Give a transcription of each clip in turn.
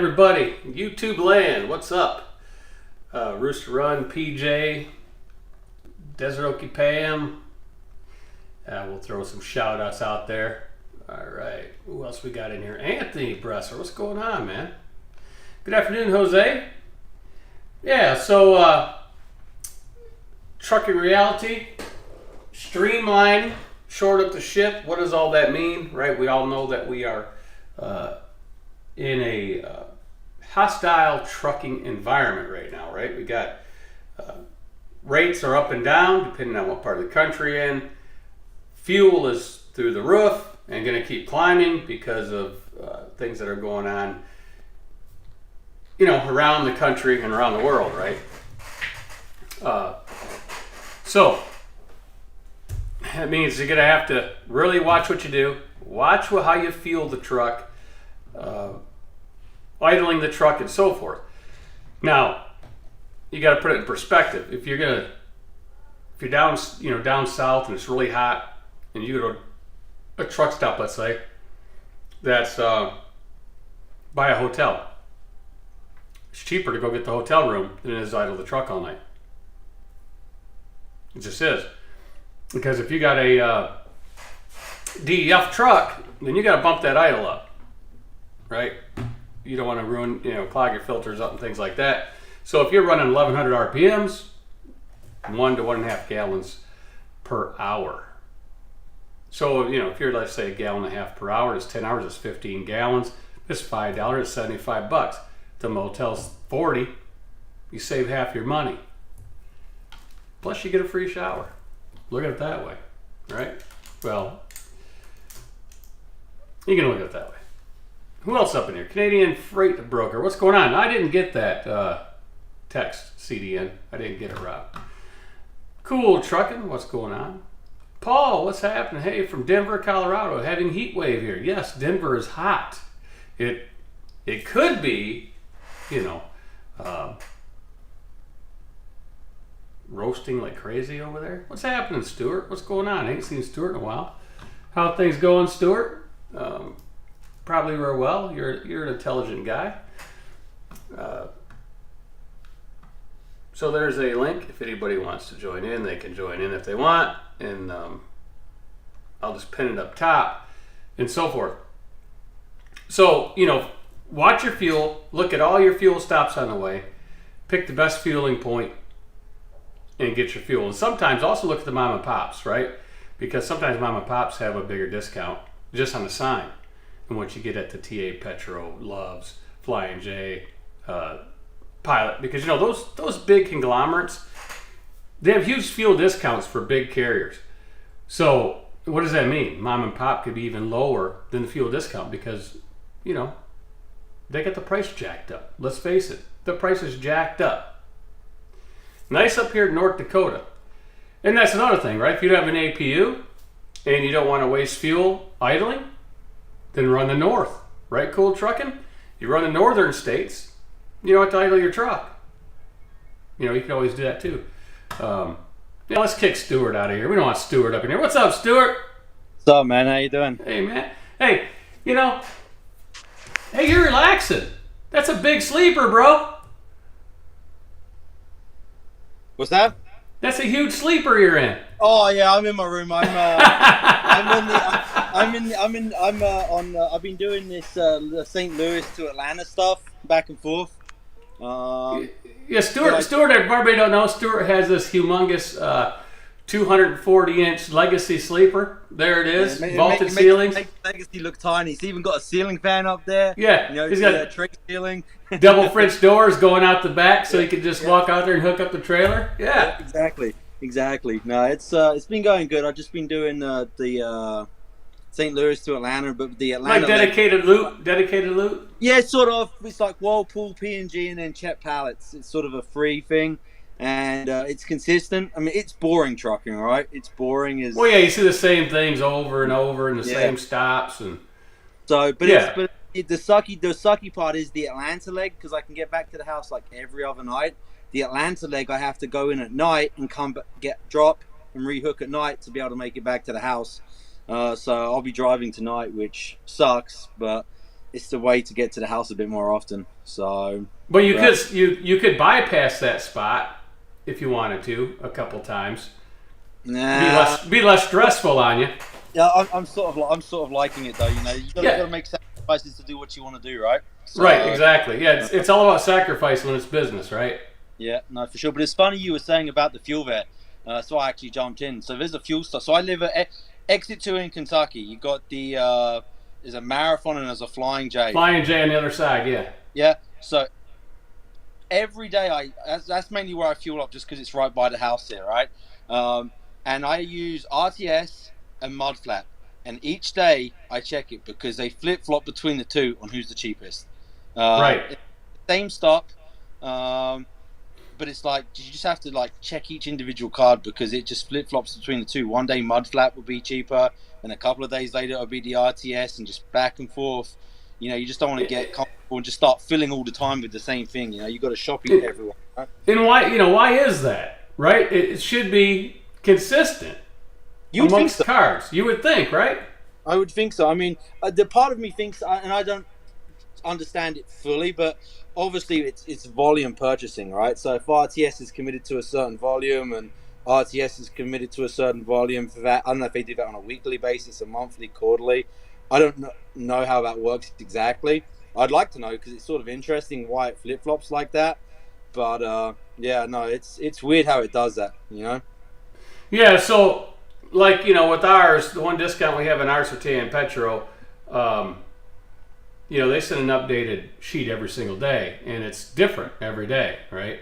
everybody. YouTube land, what's up? Rooster Run, PJ, Desert Okie Pam. We'll throw some shout outs out there. All right, who else we got in here? Anthony Bresser, what's going on, man? Good afternoon, Jose. Yeah, so trucking reality, Streamline, short up the ship. What does all that mean, right? We all know that we are in a hostile trucking environment right now, right? We got rates are up and down depending on what part of the country you're in. Fuel is through the roof and going to keep climbing because of things that are going on, you know, around the country and around the world, right? So that means you're going to have to really watch what you do, watch how you fuel the truck, idling the truck, and so forth. Now, you got to put it in perspective. If you're down, down south and it's really hot, and you go to a truck stop, let's say, that's by a hotel. It's cheaper to go get the hotel room than it is to idle the truck all night. It just is. Because if you got a DEF truck, then you got to bump that idle up, right? You don't want to ruin, clog your filters up and things like that. So if you're running 1,100 RPMs, 1 to 1.5 gallons per hour. So, if you're, let's say, 1.5 gallons per hour, it's 10 hours, it's 15 gallons. It's $5, it's $75. The motel's $40. You save half your money. Plus you get a free shower. Look at it that way, right? Well, you can look at it that way. Who else up in here? Canadian Freight Broker. What's going on? I didn't get that text, CDN. I didn't get it, Rob. Cool Trucking. What's going on? Paul, what's happening? Hey, from Denver, Colorado, having heat wave here. Yes, Denver is hot. It could be, roasting like crazy over there. What's happening, Stuart? What's going on? I ain't seen Stuart in a while. How are things going, Stuart? Probably real well. You're an intelligent guy. So there's a link. If anybody wants to join in, they can join in if they want. And I'll just pin it up top and so forth. So, watch your fuel. Look at all your fuel stops on the way. Pick the best fueling point and get your fuel. And sometimes also look at the mom and pops, right? Because sometimes mom and pops have a bigger discount just on the sign than what you get at the TA Petro, Loves, Flying J, Pilot. Because those big conglomerates, they have huge fuel discounts for big carriers. So what does that mean? Mom and pop could be even lower than the fuel discount because, they got the price jacked up. Let's face it, the price is jacked up. Nice up here in North Dakota. And that's another thing, right? If you have an APU and you don't want to waste fuel idling, then run the north, right? Cool Trucking. You run the northern states, you don't have to idle your truck. You can always do that too. Let's kick Stuart out of here. We don't want Stuart up in here. What's up, Stuart? What's up, man? How you doing? Hey, man. Hey, hey, you're relaxing. That's a big sleeper, bro. What's that? That's a huge sleeper you're in. Oh yeah, I'm in my room. I've been doing this the St. Louis to Atlanta stuff back and forth. Yeah, Stuart, if everybody don't know, Stuart has this humongous 240-inch Legacy sleeper. There it is, vaulted ceilings. Make Legacy look tiny. He's even got a ceiling fan up there. Yeah, he's got a tray ceiling. Double French doors going out the back, so he can just walk out there and hook up the trailer. Yeah, exactly. No, it's been going good. I've just been doing the St. Louis to Atlanta, but the Atlanta dedicated loot. Yeah, sort of. It's like Whirlpool, P&G, and then Chet pallets. It's sort of a free thing, and it's consistent. I mean, it's boring trucking, right? It's boring as. Well, yeah, you see the same things over and over, and the same stops, and. So, the sucky part is the Atlanta leg, because I can get back to the house like every other night. The Atlanta leg, I have to go in at night and come back, drop and rehook at night to be able to make it back to the house. So I'll be driving tonight, which sucks, but it's the way to get to the house a bit more often. So, but you could bypass that spot if you wanted to a couple times. Be less stressful on you. Yeah, I'm sort of liking it though. You know, you gotta make sacrifices to do what you want to do, right? So, right, exactly. Yeah, it's all about sacrifice when it's business, right? Yeah, no, for sure. But it's funny you were saying about the fuel there. So I actually jumped in. So there's a fuel stop. So I live at Exit 2 in Kentucky. You got the there's a Marathon and there's a Flying J. Flying J on the other side, yeah. Yeah. So every day that's mainly where I fuel up, just because it's right by the house here, right? And I use RTS and Mudflap, and each day I check it because they flip flop between the two on who's the cheapest. Right. Same stop. But it's like you just have to like check each individual card because it just flip flops between the two. One day Mudflap will be cheaper, and a couple of days later it'll be the RTS, and just back and forth. You know, you just don't want to get comfortable and just start filling all the time with the same thing. You know, you got to shop it everyone. Right? And why is that? Right? It should be consistent amongst cards. You would think, right? I would think so. I mean, the part of me thinks, and I don't understand it fully, but obviously it's volume purchasing, right? So if RTS is committed to a certain volume and RTS is committed to a certain volume for that, I don't know if they do that on a weekly basis, a monthly, quarterly. I don't know how that works exactly. I'd like to know because it's sort of interesting why it flip flops like that. But yeah, no, it's weird how it does that, you know. Yeah. So like with ours, the one discount we have in ours for T.E.N Petro. They send an updated sheet every single day, and it's different every day, right?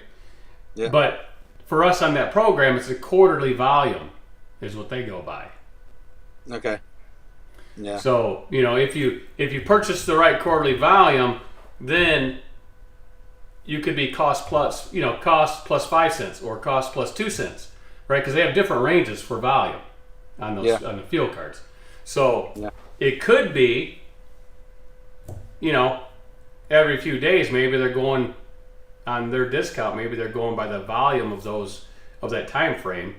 Yeah. But for us on that program, it's a quarterly volume is what they go by. Okay. Yeah. So, if you purchase the right quarterly volume, then you could be cost plus 5 cents or cost plus 2 cents, right? Because they have different ranges for volume on those on the fuel cards. So it could be every few days, maybe they're going on their discount. Maybe they're going by the volume of that time frame,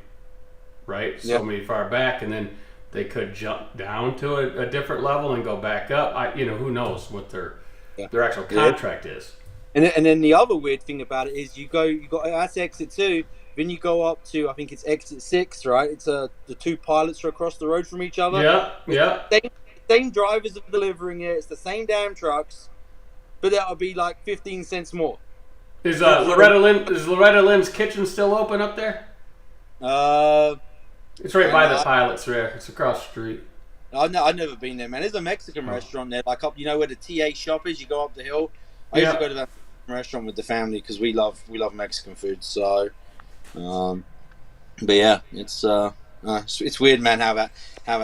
right? So many far back, and then they could jump down to a different level and go back up. Who knows what their actual contract is. And then the other weird thing about it is that's exit 2, then you go up to, I think it's exit 6, right? It's the two pilots are across the road from each other. Yeah. Same drivers are delivering it. It's the same damn trucks, but that'll be like 15 cents more. Is Loretta Lynn's kitchen still open up there? It's right by the pilots there. It's across the street. I've never been there, man. There's a Mexican restaurant there, like up, where the TA shop is. You go up the hill. I used to go to that restaurant with the family because we love Mexican food. So, but yeah, it's weird, man, how that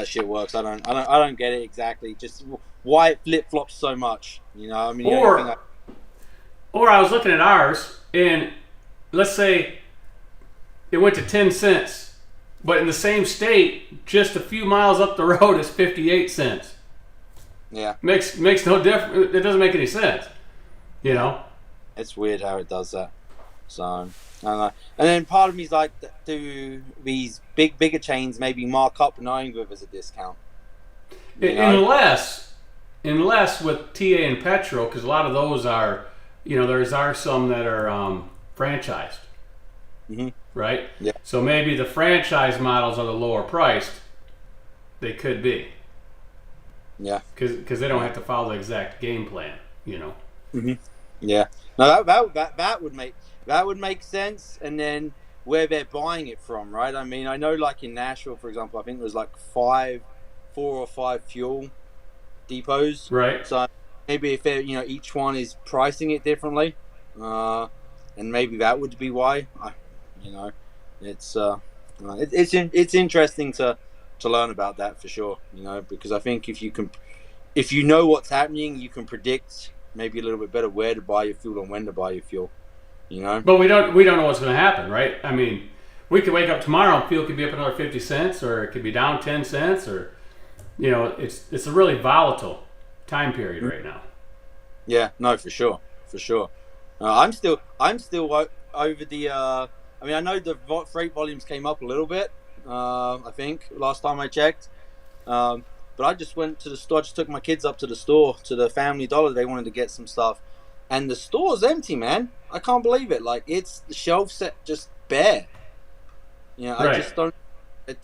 shit works. I don't get it exactly. Just why it flip flops so much. I mean, or I was looking at ours, and let's say it went to 10 cents, but in the same state, just a few miles up the road is 58 cents. Yeah, makes no difference. It doesn't make any sense. It's weird how it does that. So I don't know. And then part of me is like, do these bigger chains maybe mark up knowing that there's a discount? Unless with T.E.N Petro, because a lot of those are, are some that are franchised, right? Yeah. So maybe the franchise models are the lower priced. They could be. Yeah. Because they don't have to follow the exact game plan, Mm-hmm. Yeah. No, that would make sense. And then where they're buying it from, right? I mean, I know like in Nashville, for example, I think there was like 4 or 5 fuel depots. Right. So maybe if they're, each one is pricing it differently, and maybe that would be why. It's interesting to learn about that for sure. Because I think if you know what's happening, you can predict maybe a little bit better where to buy your fuel and when to buy your fuel. But we don't know what's going to happen, right? I mean, we could wake up tomorrow and fuel could be up another 50 cents, or it could be down 10 cents, or it's a really volatile time period right now. Yeah, no, for sure. I'm still over the. I mean, I know the freight volumes came up a little bit. I think last time I checked, but But I just went to the store. I just took my kids up to the store, to the Family Dollar. They wanted to get some stuff, and the store's empty, man. I can't believe it. Like, it's the shelf set just bare. I just don't. I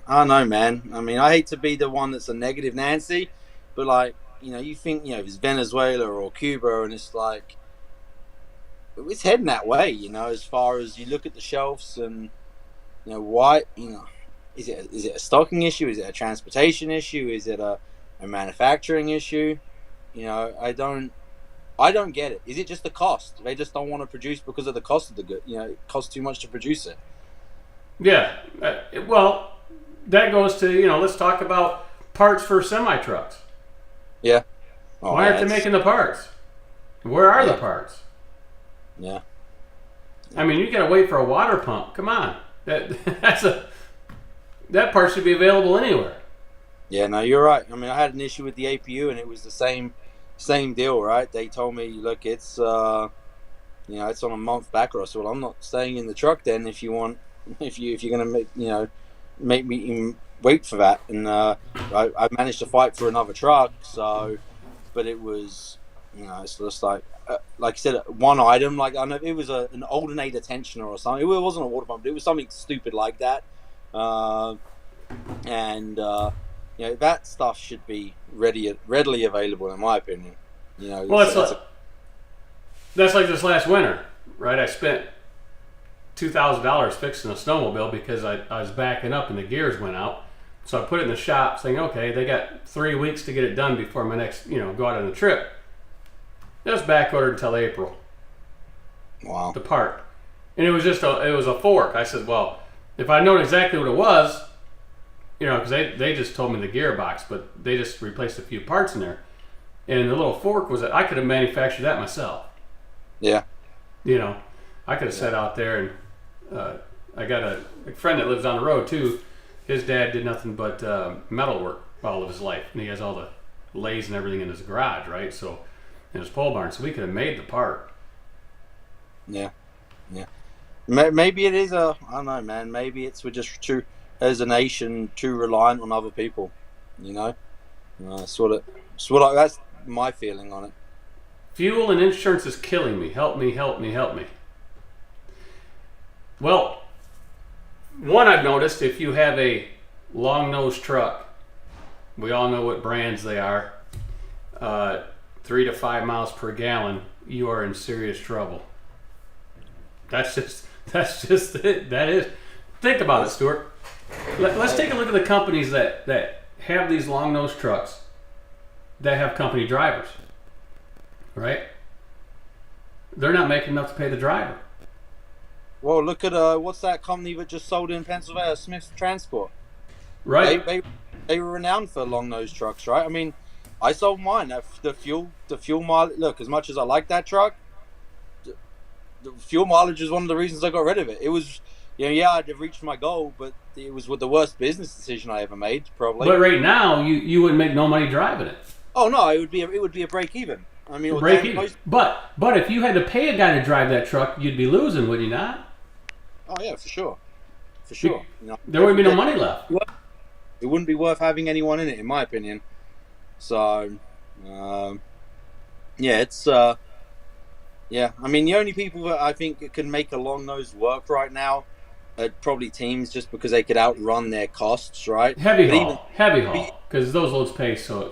don't know, man. I mean, I hate to be the one that's a negative Nancy, but like, you think, if it's Venezuela or Cuba, and it's like, it's heading that way, as far as you look at the shelves, and why, is it a stocking issue? Is it a transportation issue? Is it a manufacturing issue? I don't get it. Is it just the cost? They just don't want to produce because of the cost of the good. It costs too much to produce it. Yeah. Well, that goes to, let's talk about parts for semi-trucks. Yeah. Why aren't they making the parts? Where are the parts? Yeah. I mean, you got to wait for a water pump. Come on. That part should be available anywhere. Yeah, no, you're right. I mean, I had an issue with the APU, and it was the same deal, right? They told me, look, it's it's on a month back or so. Well, I'm not staying in the truck then if you're gonna make me wait for that. And I managed to fight for another truck. So, but it was, it's just like I said, one item. Like, I know it was an alternator tensioner or something. It wasn't a water pump. It was something stupid like that. That stuff should be readily available, in my opinion. Well, that's like this last winter, right? I spent $2,000 fixing a snowmobile because I was backing up and the gears went out. So I put it in the shop saying, okay, they got 3 weeks to get it done before my next, go out on the trip. It was back ordered until April. Wow. The part. And it was a fork. I said, well, if I'd known exactly what it was, because they just told me the gearbox, but they just replaced a few parts in there. And the little fork I could have manufactured that myself. Yeah. I could have sat out there and I got a friend that lives on the road too. His dad did nothing but metal work all of his life, and he has all the lathes and everything in his garage, right? So in his pole barn, so we could have made the part. Yeah. Maybe it is I don't know, man. Maybe we're just too, as a nation, too reliant on other people. That's my feeling on it. Fuel and insurance is killing me. Help me, help me, help me. Well, one I've noticed, if you have a long-nosed truck, we all know what brands they are, 3 to 5 miles per gallon, you are in serious trouble. That's just it. That is. Think about it, Stuart. Let's take a look at the companies that have these long-nosed trucks that have company drivers, right? They're not making enough to pay the driver. Well, look at what's that company that just sold in Pennsylvania, Smith Transport. Right. They were renowned for long-nosed trucks, right? I mean, I sold mine. The fuel mileage. Look, as much as I like that truck, the fuel mileage is one of the reasons I got rid of it. It was, I'd have reached my goal, but it was the worst business decision I ever made, probably. But right now, you wouldn't make no money driving it. Oh no, it would be a break even. I mean, break even. But if you had to pay a guy to drive that truck, you'd be losing, would you not? Oh yeah, for sure. There wouldn't be no money left. It wouldn't be worth having anyone in it, in my opinion. So, it's I mean, the only people that I think can make a long nose work right now are probably teams, just because they could outrun their costs, right? Heavy haul, because those loads pay. So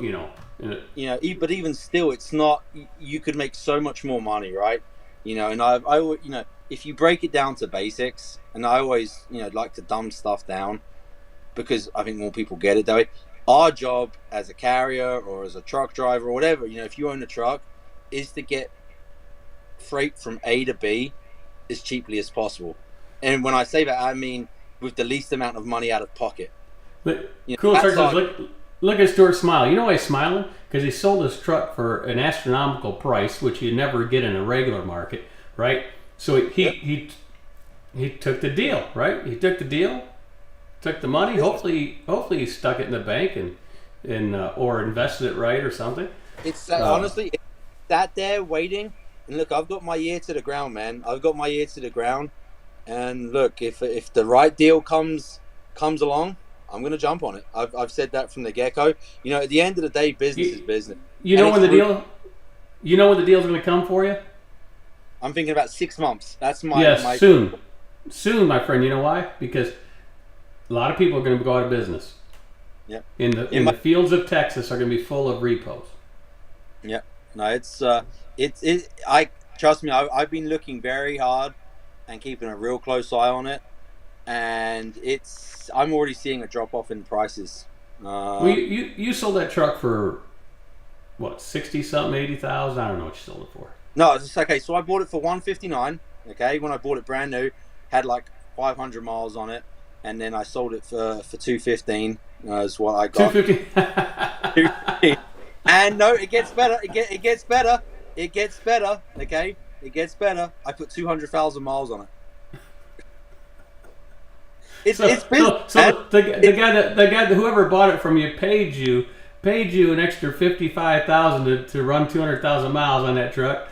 but even still, it's not. You could make so much more money, right? And I if you break it down to basics, and I always like to dumb stuff down, because I think more people get it that way. Our job as a carrier or as a truck driver or whatever, if you own a truck, is to get freight from A to B as cheaply as possible. And when I say that, I mean with the least amount of money out of pocket. But cool, look at Stuart smile. You know why he's smiling? Because he sold his truck for an astronomical price, which you never get in a regular market, right? So he took the deal, right? He took the deal, took the money. Hopefully he stuck it in the bank and or invested it right or something. It's honestly, it's sat there waiting. And look, I've got my ear to the ground, man. I've got my ear to the ground. And look, if the right deal comes along, I'm gonna jump on it. I've said that from the get-go. You know, at the end of the day, business is business. You know when the deal. You know when the deal's going to come for you? I'm thinking about 6 months. That's my soon, my friend. You know why? Because a lot of people are going to go out of business. Yeah. In the fields of Texas are going to be full of repos. Yeah. No, I trust me. I've been looking very hard and keeping a real close eye on it, and I'm already seeing a drop off in prices. Well, you sold that truck for what, 60 something, 80,000? I don't know what you sold it for. No, it's okay. So I bought it for 159. Okay, when I bought it brand new, had like 500 miles on it, and then I sold it for 215. Is what I got. 250. And no, it gets better. It gets better. It gets better. Okay, it gets better. I put 200,000 miles on it. So the guy that whoever bought it from you paid you an extra 55,000 to run 200,000 miles on that truck,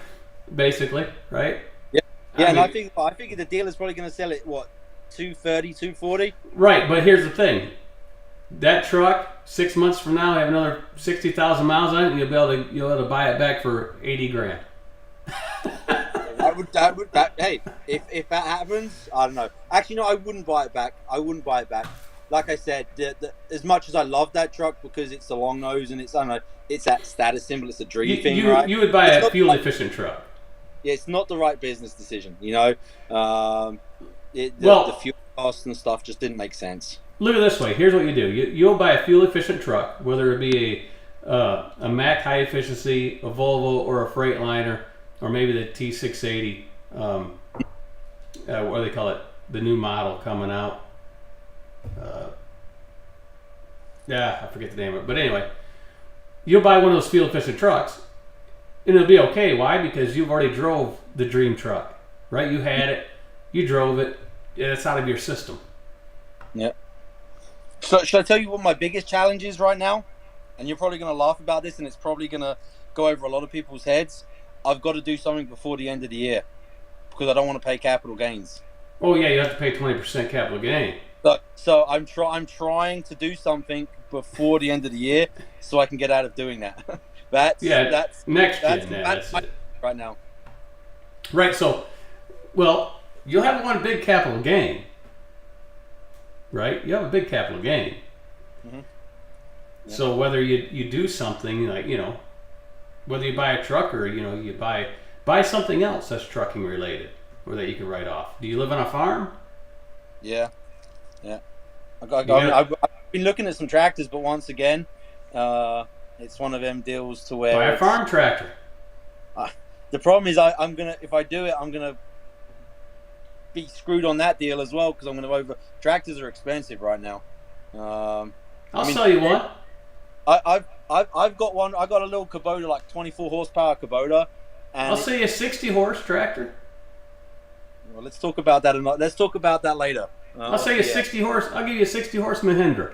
basically, right? Yeah, and I think the dealer's probably going to sell it, what, 230, 240? Right, but here's the thing: that truck 6 months from now have another 60,000 miles on it, and you'll be able to buy it back for 80 grand. Hey, if that happens, I don't know. Actually, no, I wouldn't buy it back. Like I said, as much as I love that truck because it's the long nose and it's, I don't know, it's that status symbol, it's a dream thing, right? You would buy a fuel efficient truck. Yeah, it's not the right business decision, you know. The fuel costs and stuff just didn't make sense. Look at it this way. Here's what you do. You'll buy a fuel efficient truck, whether it be a Mack high efficiency, a Volvo, or a Freightliner, or maybe the T680. What do they call it? The new model coming out. I forget the name of it. But anyway, you'll buy one of those fuel efficient trucks, and it'll be okay. Why? Because you've already drove the dream truck, right? You had it, you drove it, and it's out of your system. Yeah. So should I tell you what my biggest challenge is right now? And you're probably going to laugh about this, and it's probably going to go over a lot of people's heads. I've got to do something before the end of the year because I don't want to pay capital gains. Oh yeah, you have to pay 20% capital gain. So I'm trying to do something before the end of the year so I can get out of doing that. That's next year. That's it. Right now. Right. So, well, you'll have one big capital gain. Right? You have a big capital gain. Mm-hmm. Yeah. So whether you do something like, you know, whether you buy a truck or, you know, you buy something else that's trucking related or that you can write off. Do you live on a farm? Yeah. I've been looking at some tractors, but once again, it's one of them deals to where buy a farm tractor. The problem is if I do it, I'm gonna be screwed on that deal as well because I'm gonna tractors are expensive right now. I'll sell you one. I've got one. I got a little Kubota, like 24 horsepower Kubota. And I'll sell you a 60 horse tractor. Well, let's talk about that. Let's talk about that later. I'll sell you a 60 horse. I'll give you a 60 horse Mahindra.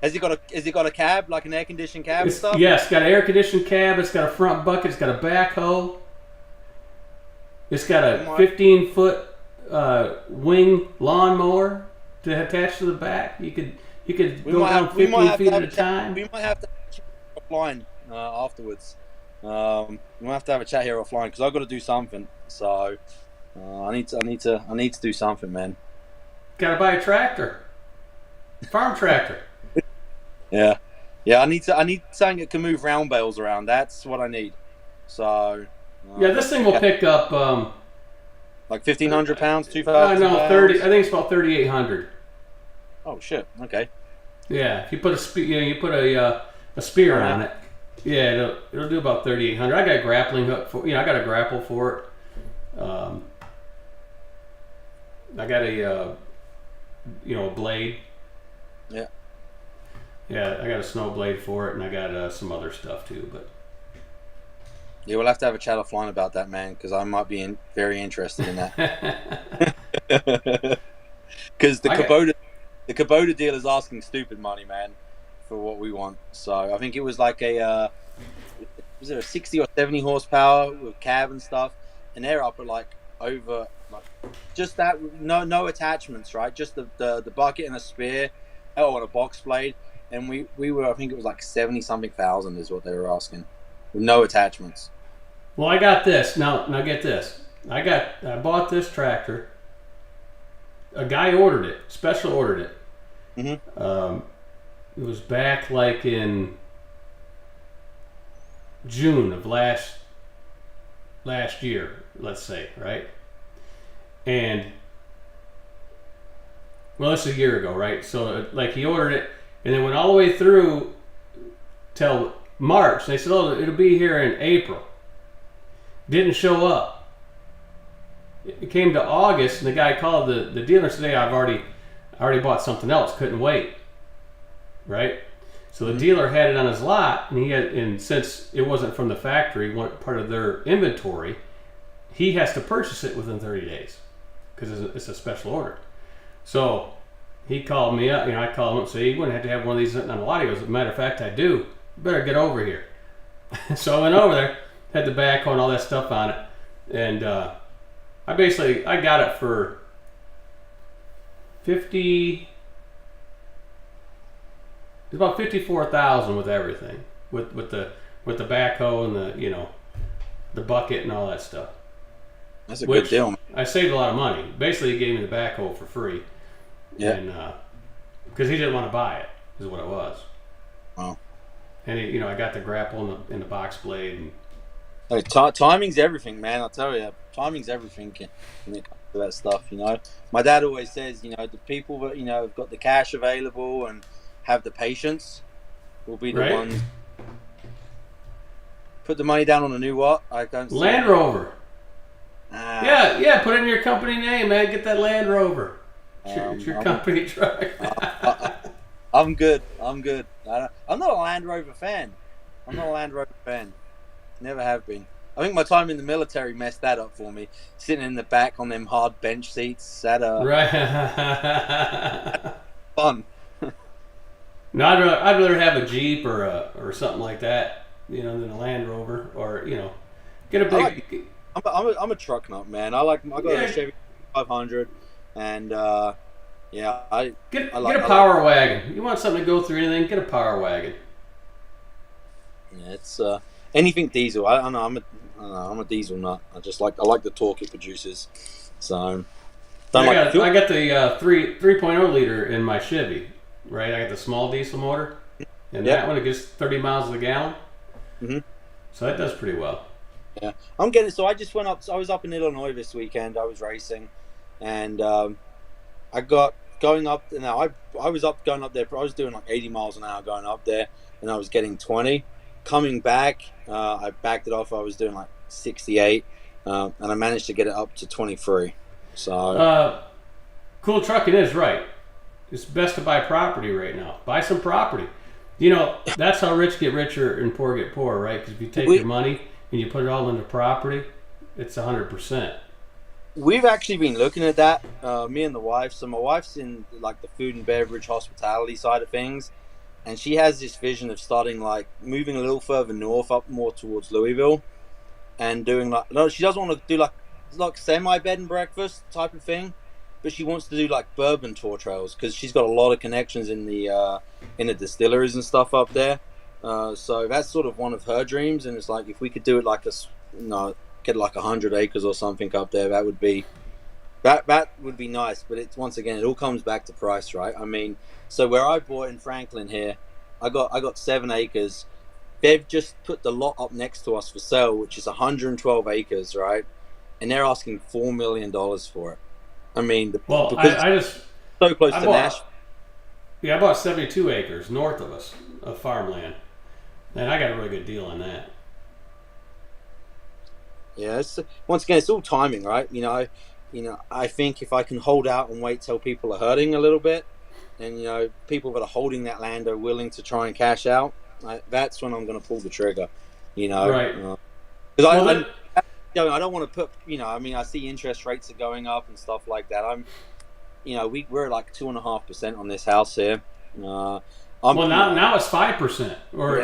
Has it got a cab, like an air conditioned cab and stuff? Yes, it's got an air conditioned cab. It's got a front bucket. It's got a backhoe. It's got a 15-foot wing lawnmower to attach to the back. You could go down 15 feet at a time. We might have to offline afterwards. We might have to have a chat here offline because I've got to do something. So I need to do something, man. Got to buy a tractor, farm tractor. Yeah. I need something that can move round bales around. That's what I need. So this thing will pick up like 1,500 pounds, 2,000. No, 30. I think it's about 3,800. Oh shit! Okay. Yeah, if you put a spear on it, yeah, it'll do about 3,800. I got a grappling hook for I got a grapple for it. I got a blade. Yeah. Yeah, I got a snow blade for it, and I got some other stuff too. But yeah, we'll have to have a chat offline about that, man, because I might be very interested in that. Because the Kubota deal is asking stupid money, man, for what we want. So I think it was like was it a 60 or 70 horsepower with cab and stuff, and they're up at over just that, no attachments, right? Just the bucket and a spear, on a box blade, and we were, I think it was like 70-something thousand is what they were asking, with no attachments. Well, I got this. Now get this. I bought this tractor. A guy ordered it, special ordered it. Mm-hmm. It was back like in June of last year, let's say, right? And well, it's a year ago, right? So like he ordered it, and then went all the way through till March. They said, "Oh, it'll be here in April." Didn't show up. It came to August, and the guy called the dealer and said, "Hey, I already bought something else. Couldn't wait." Right? So the dealer had it on his lot, and since it wasn't from the factory, one part of their inventory, he has to purchase it within 30 days because it's a special order. So he called me up. I called him up and said, "You wouldn't have to have one of these on the lot." He goes, "As a matter of fact, I do. You better get over here." So I went over there, had the backhoe and all that stuff on it, and I got it for 50. It's about 54,000 with everything, with the backhoe and the bucket and all that stuff. That's a good deal, man. I saved a lot of money. Basically, he gave me the backhoe for free. Yeah. And because he didn't want to buy it, is what it was. Wow. And I got the grapple in the box blade. And timing's everything, man. I'll tell you, timing's everything when it comes to that stuff. My dad always says, the people that have got the cash available and have the patience will be the ones. Put the money down on a new what? I can't. Land Rover. Yeah. Put it in your company name, man. Get that Land Rover. It's your company truck. I'm good. I'm not a Land Rover fan. Never have been. I think my time in the military messed that up for me. Sitting in the back on them hard bench seats. Right. Fun. No, I'd rather have a Jeep or something like that, than a Land Rover, or get a big. I'm a truck nut, man. I got a Chevy 500, and I get a power wagon. You want something to go through anything? Get a power wagon. Yeah, it's anything diesel. I don't know. I'm a diesel nut. I like the torque it produces. So I got the 3.0 liter in my Chevy. Right, I got the small diesel motor, and that one, it gets 30 miles a gallon. Mm-hmm. So that does pretty well. Yeah, I'm getting. So I just went up. I was up in Illinois this weekend. I was racing, and I got going up. Now I was going up there. I was doing like 80 miles an hour going up there, and I was getting 20. Coming back, I backed it off. I was doing like 68, and I managed to get it up to 23. So cool trucking is right. It's best to buy property right now. Buy some property. That's how rich get richer and poor get poor, right? Because if you take your money and you put it all into property, it's 100%. We've actually been looking at that, me and the wife. So my wife's in like the food and beverage hospitality side of things, and she has this vision of starting like moving a little further north, up more towards Louisville, and doing she doesn't want to do like semi bed and breakfast type of thing. But she wants to do like bourbon tour trails because she's got a lot of connections in the distilleries and stuff up there. So that's sort of one of her dreams. And it's like if we could do it like get like 100 acres or something up there, that would be nice. But it's once again, it all comes back to price, right? I mean, so where I bought in Franklin here, I got 7 acres. They've just put the lot up next to us for sale, which is 112 acres, right? And they're asking $4 million for it. I mean, I just so close to Nashville. Yeah, I bought 72 acres north of us of farmland, and I got a really good deal on that. Yeah, once again, it's all timing, right? I think if I can hold out and wait till people are hurting a little bit, and people that are holding that land are willing to try and cash out, that's when I'm going to pull the trigger. Right? Because I don't want to put, I see interest rates are going up and stuff like that. We're like 2.5% on this house here. Now it's 5%, or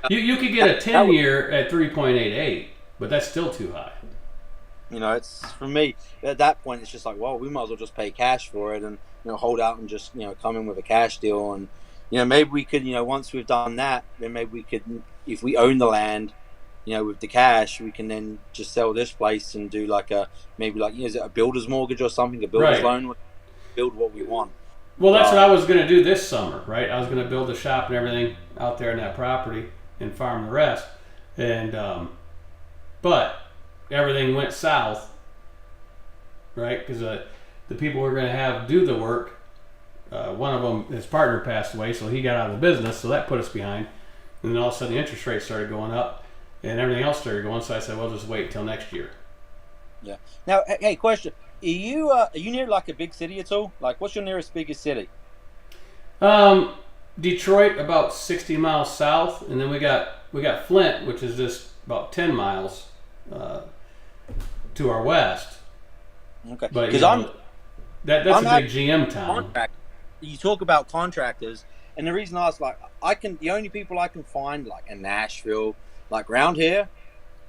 you could get a 10-year at 3.88, but that's still too high. You know, it's for me at that point. It's just like, well, we might as well just pay cash for it, and hold out and just come in with a cash deal, and maybe we could once we've done that, then maybe we could, if we own the land, with the cash, we can then just sell this place and do like maybe is it a builder's mortgage or something, a builder's loan, build what we want. Well, that's what I was going to do this summer, right? I was going to build a shop and everything out there in that property and farm the rest, and but everything went south, right? Because the people we're going to have do the work, one of them, his partner passed away, so he got out of the business, so that put us behind. And then all of a sudden the interest rates started going up and everything else started going, so I said, well, just wait until next year. Yeah. Now, hey, question. Are you near like a big city at all? Like, what's your nearest biggest city? Detroit, about 60 miles south, and then we got Flint, which is just about 10 miles to our west. Okay. But because that's a big GM town. You talk about contractors, and the reason I was like, the only people I can find like in Nashville, like around here,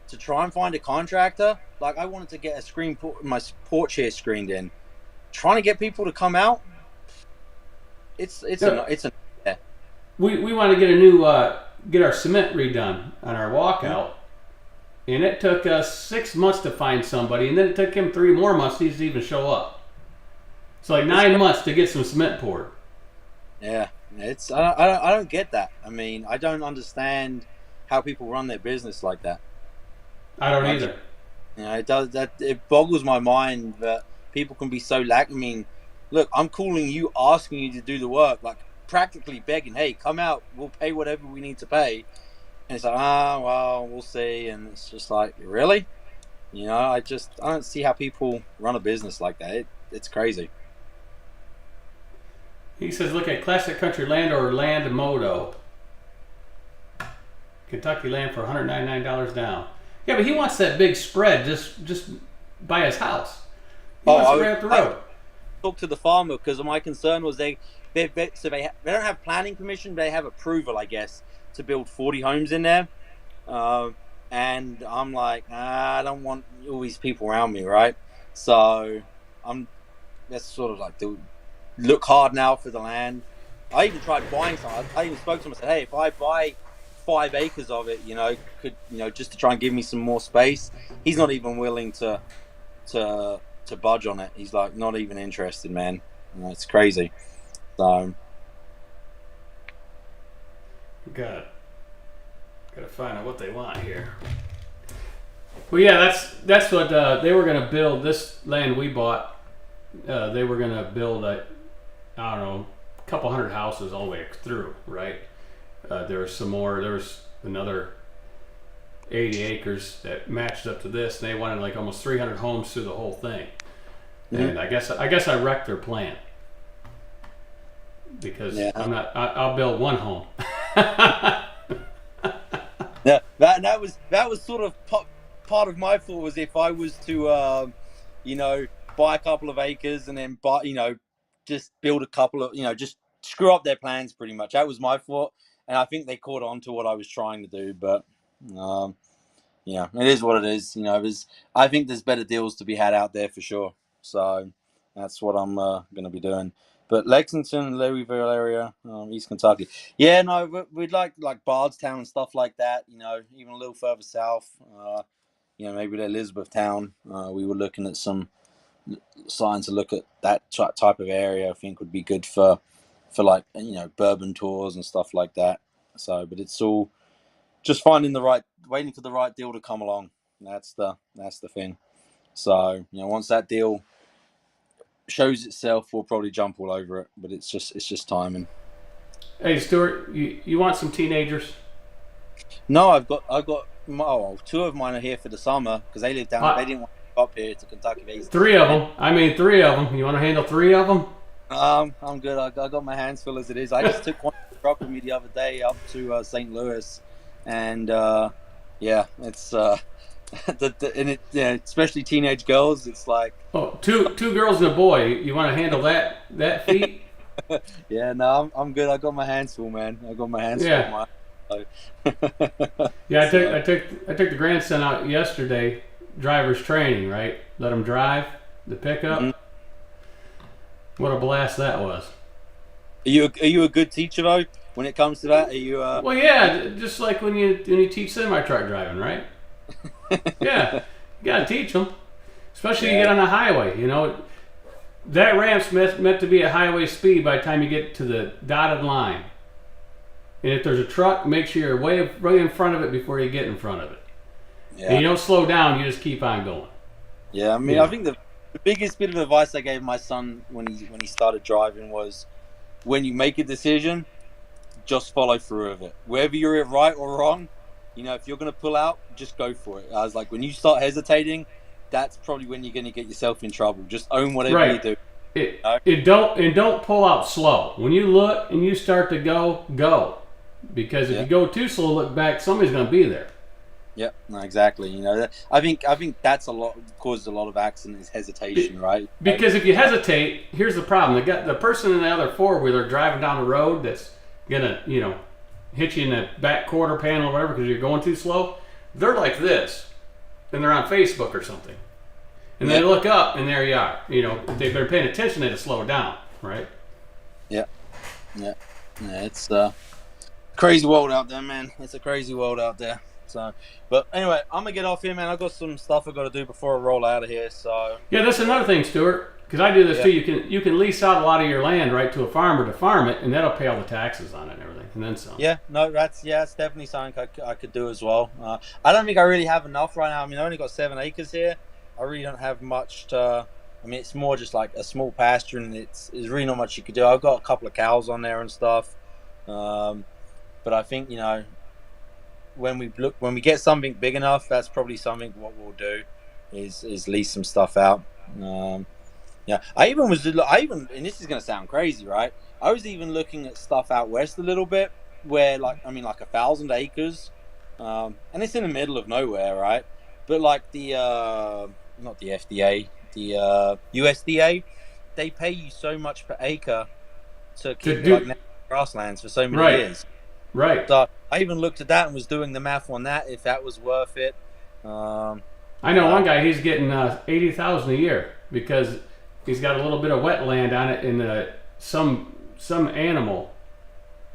to try and find a contractor. Like, I wanted to get my porch here screened in. Trying to get people to come out, it's yeah. We want to get a new get our cement redone on our walkout, and it took us 6 months to find somebody, and then it took him 3 more months to even show up. It's like 9 months to get some cement poured. Yeah, I don't get that. I mean, I don't understand how people run their business like that. I don't either. It boggles my mind that people can be so lax. I mean, look, I'm calling you, asking you to do the work, like practically begging, hey, come out, we'll pay whatever we need to pay. And it's like, well, we'll see. And it's just like, really? I don't see how people run a business like that. It's crazy. He says, look at Classic Country Land or Land Modo. Kentucky land for $199 down. Yeah, but he wants that big spread just by his house. He wants it right up the road. I talked to the farmer because my concern was they don't have planning permission, but they have approval, I guess, to build 40 homes in there. And I'm like, I don't want all these people around me, right? So that's sort of like look hard now for the land. I even tried buying some. I even spoke to him and said, hey, if I buy 5 acres of it, could just to try and give me some more space. He's not even willing to budge on it. He's like not even interested, man. It's crazy. So gotta find out what they want here. Well, yeah, that's what they were gonna build. This land we bought, they were gonna build a couple hundred houses all the way through, right? There was some more. There was another 80 acres that matched up to this, and they wanted like almost 300 homes through the whole thing. Mm-hmm. And I guess I wrecked their plan because I'll build one home. Yeah, that was sort of part of my thought was if I was to buy a couple of acres and then just build a couple of just screw up their plans pretty much. That was my thought. And I think they caught on to what I was trying to do, but it is what it is. I think there's better deals to be had out there for sure. So that's what I'm going to be doing. But Lexington, Louisville area, East Kentucky. Yeah, no, we'd like Bardstown and stuff like that. Even a little further south. Maybe Elizabethtown. We were looking at some signs to look at that type of area. I think would be good for like bourbon tours and stuff like that. So, but it's all just waiting for the right deal to come along. That's the thing. So once that deal shows itself, we'll probably jump all over it. But it's just timing. Hey Stuart, you want some teenagers? No, I've got 2 of mine are here for the summer because they live down. They didn't want to go up here to Kentucky. 3 of them. I mean, 3 of them. You want to handle 3 of them? I'm good. I got my hands full as it is. I just took one truck with me the other day up to St. Louis, and it's especially teenage girls. It's like two girls and a boy. You want to handle that feat? Yeah, no, I'm good. I got my hands full, man. I got my hands full. Yeah, I took the grandson out yesterday driver's training, right? Let them drive the pickup. What a blast that was. Are you a good teacher though when it comes to that? Are you? Well, yeah, just like when you teach semi truck driving, right? Yeah, you gotta teach them, especially you get on the highway. You know, that ramp's meant to be at highway speed by the time you get to the dotted line. And if there's a truck, make sure you're way in front of it before you get in front of it. Yeah. And you don't slow down; you just keep on going. Yeah, I mean, I think the biggest bit of advice I gave my son when he started driving was, when you make a decision, just follow through with it. Whether you're right or wrong, you know, if you're going to pull out, just go for it. I was like, when you start hesitating, that's probably when you're going to get yourself in trouble. Just own whatever you do. Don't pull out slow. When you look and you start to go. Because if you go too slow, look back, somebody's going to be there. Yeah, no, exactly. You know, I think that's causes a lot of accidents, hesitation, right? Because if you hesitate, here's the problem: the person in the other four-wheeler driving down the road that's gonna, you know, hit you in the back quarter panel or whatever because you're going too slow. They're like this, and they're on Facebook or something, and they look up, and there you are. You know, if they've been paying attention, they just slow down, right? Yeah. It's crazy world out there, man. It's a crazy world out there. So, but anyway, I'm gonna get off here, man. I've got some stuff I got to do before I roll out of here. So yeah, that's another thing, Stuart. Because I do this too. You can lease out a lot of your land, right, to a farmer to farm it, and that'll pay all the taxes on it and everything, and then some. Yeah, no, that's definitely something I could do as well. I don't think I really have enough right now. I mean, I only got 7 acres here. I really don't have much to. I mean, it's more just like a small pasture, and it's really not much you could do. I've got a couple of cows on there and stuff, but I think, you know, when we get something big enough, that's probably something what we'll do is lease some stuff out. Yeah, I even, and this is gonna sound crazy, right? I was even looking at stuff out west a little bit, where like 1,000 acres, and it's in the middle of nowhere, right? But like the not the FDA, the USDA, they pay you so much per acre to keep like grasslands for so many years. Right. So I even looked at that and was doing the math on that, if that was worth it. I know one guy, he's getting $80,000 a year because he's got a little bit of wetland on it, and some animal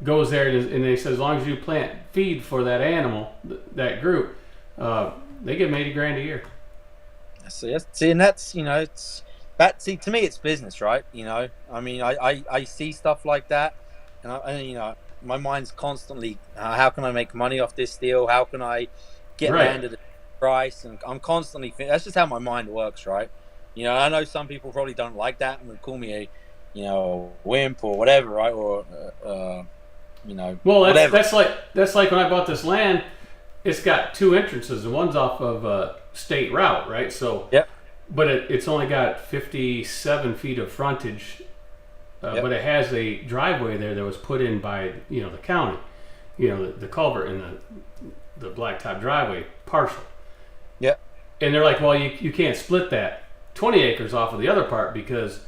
goes there, and they say as long as you plant feed for that animal, that group, they give him $80,000 a year. See, and that's, you know, it's that. See, to me, it's business, right? You know, I mean, I see stuff like that, and you know, my mind's constantly, how can I make money off this deal? How can I get land at a price? And I'm constantly, that's just how my mind works, right? You know, I know some people probably don't like that and would call me a, you know, a wimp or whatever, right? Or, you know, well, that's like when I bought this land, it's got 2 entrances, and one's off of a state route, right? So, but it's only got 57 feet of frontage. But it has a driveway there that was put in by, you know, the county, you know, the culvert and the blacktop driveway partial. Yeah. And they're like, well, you can't split that 20 acres off of the other part because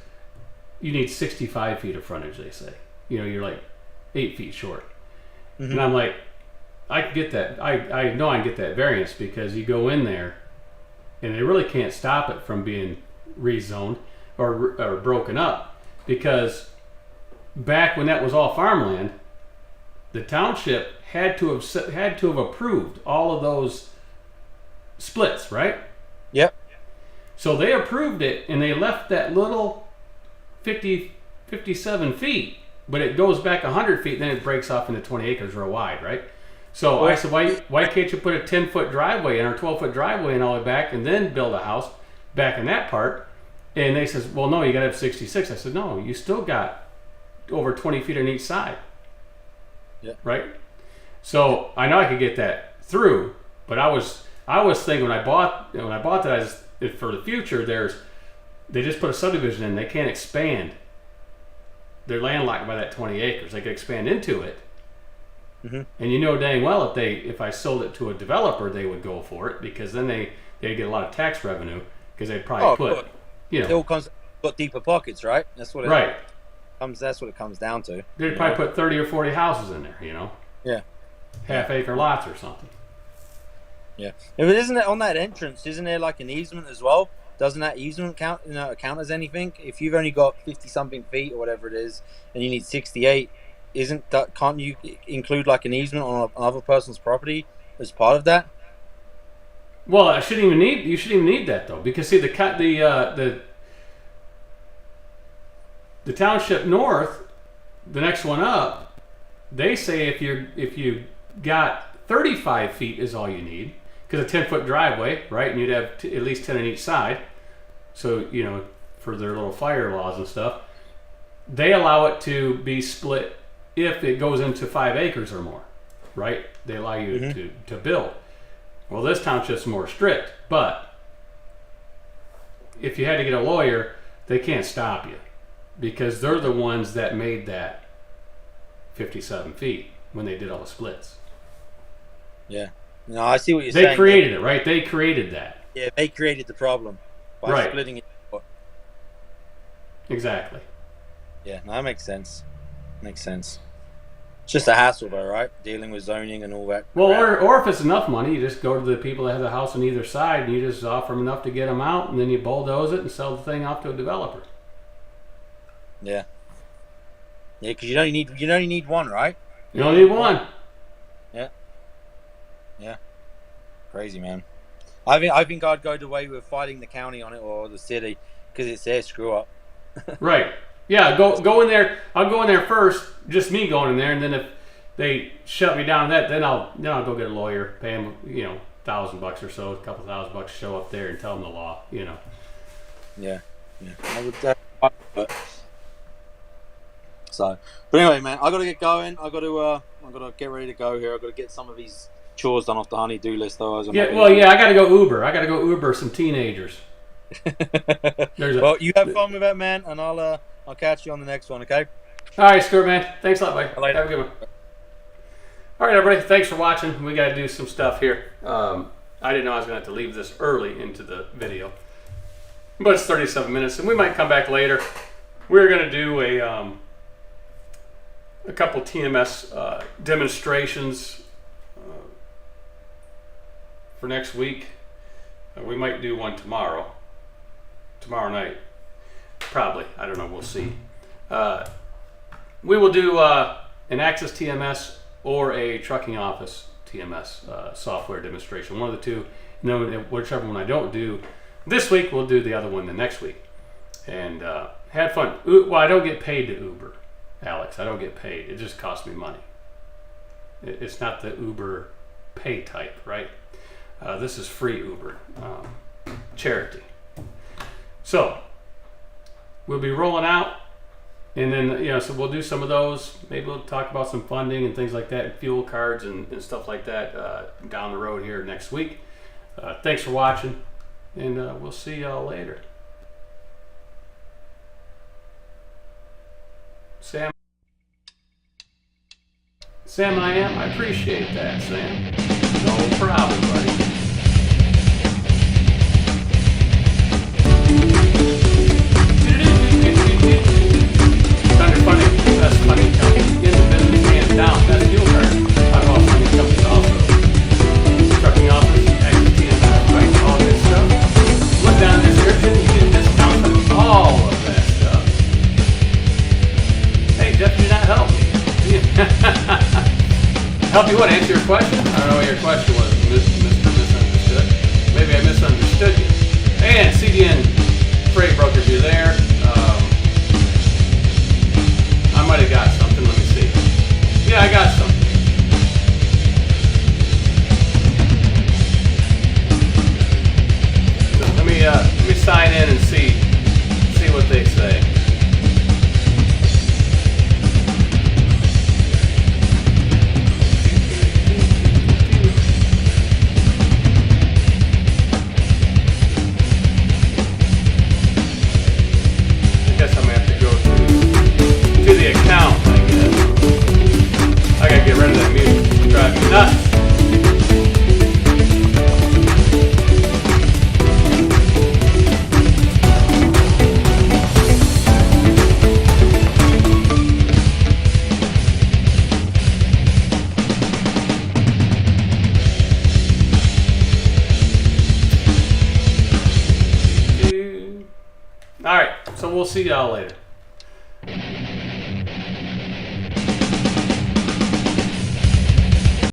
you need 65 feet of frontage, they say. You know, you're like 8 feet short. Mm-hmm. And I'm like, I can get that. I know I can get that variance because you go in there and they really can't stop it from being rezoned or broken up. Because back when that was all farmland, the township had to have approved all of those splits, right? Yep. So they approved it, and they left that little 57 feet, but it goes back 100 feet, then it breaks off into 20 acres real wide, right? So I said, why can't you put a 10-foot driveway in or a 12-foot driveway and all the way back, and then build a house back in that part? And they says, well, no, you got to have 66. I said, no, you still got over 20 feet on each side. Yeah. Right? So I know I could get that through, but I was thinking when I bought that, for the future, they just put a subdivision in. They can't expand. They're landlocked by that 20 acres. They could expand into it. Mm-hmm. And you know dang well if I sold it to a developer, they would go for it because then they'd get a lot of tax revenue because they'd probably you know, it all got deeper pockets, right? That's what that's what it comes down to. They'd probably put 30 or 40 houses in there, you know? Yeah. Half-acre lots or something. Yeah. If it isn't it on that entrance, isn't there like an easement as well? Doesn't that easement count as anything? If you've only got 50 something feet or whatever it is, and you need 68, can't you include like an easement on another person's property as part of that? Well, you shouldn't even need that though, because see the township north, the next one up, they say if you got 35 feet is all you need, because a 10-foot driveway, right? And you'd have at least 10 on each side. So, for their little fire laws and stuff, they allow it to be split if it goes into 5 acres or more, right? They allow you to build. Well, this township's more strict, but if you had to get a lawyer, they can't stop you, because they're the ones that made that 57 feet when they did all the splits. Yeah. No, I see what you're saying. They created it, right? They created that. Yeah, they created the problem by splitting it. Exactly. Yeah, no, that makes sense. Makes sense. It's just a hassle, though, right? Dealing with zoning and all that. Well, or if it's enough money, you just go to the people that have the house on either side, and you just offer them enough to get them out, and then you bulldoze it and sell the thing off to a developer. Yeah. Yeah, because you only need one, right? You only need one. Yeah. Yeah. Crazy, man. I think I'd go the way with fighting the county on it or the city, because it's their screw up. Right. Yeah. Go in there. I'll go in there first. Just me going in there, and then if they shut me down, then I'll go get a lawyer, pay them $1,000 or so, a couple $1,000, show up there and tell them the law. Yeah. Yeah. I would. But anyway, man, I gotta get going. I gotta get ready to go here. I gotta get some of these chores done off the honey-do list, though. I gotta go Uber. I gotta go Uber some teenagers. Well, you have fun with that, man, and I'll catch you on the next one, okay? All right, Stuart, man. Thanks a lot, buddy. Later. Have a good one. All right, everybody. Thanks for watching. We got to do some stuff here. I didn't know I was going to have to leave this early into the video, but it's 37 minutes, and we might come back later. We're going to do a couple TMS demonstrations for next week. We might do one tomorrow night, probably. I don't know. We'll see. We will do an AXISTMS or a trucking office TMS software demonstration, one of the two. And then whichever one I don't do this week, we'll do the other one the next week. And have fun. Well, I don't get paid to Uber, Alex. I don't get paid. It just costs me money. It's not the Uber pay type, right? This is free Uber, charity. So we'll be rolling out, and then so we'll do some of those. Maybe we'll talk about some funding and things like that, and fuel cards and stuff like that down the road here next week. Thanks for watching, and we'll see y'all later. Sam, I appreciate that, Sam. No problem, buddy. Thunder Funding, best funding company in the business, hands down, best fuel card out of all funding companies also. Trucking office, AXISTMS, right, all that stuff. Look down in the description, you get discounts on all of that stuff. Hey, Jeff, did not help me. Help you what? Answer your question? I don't know what your question was, Mr. Misunderstood. Maybe I misunderstood you. And T.E.N Freight Broker, if you're there, I might have got something. Let me see. Yeah, I got something. So let me sign in and see what they say. So we'll see y'all later.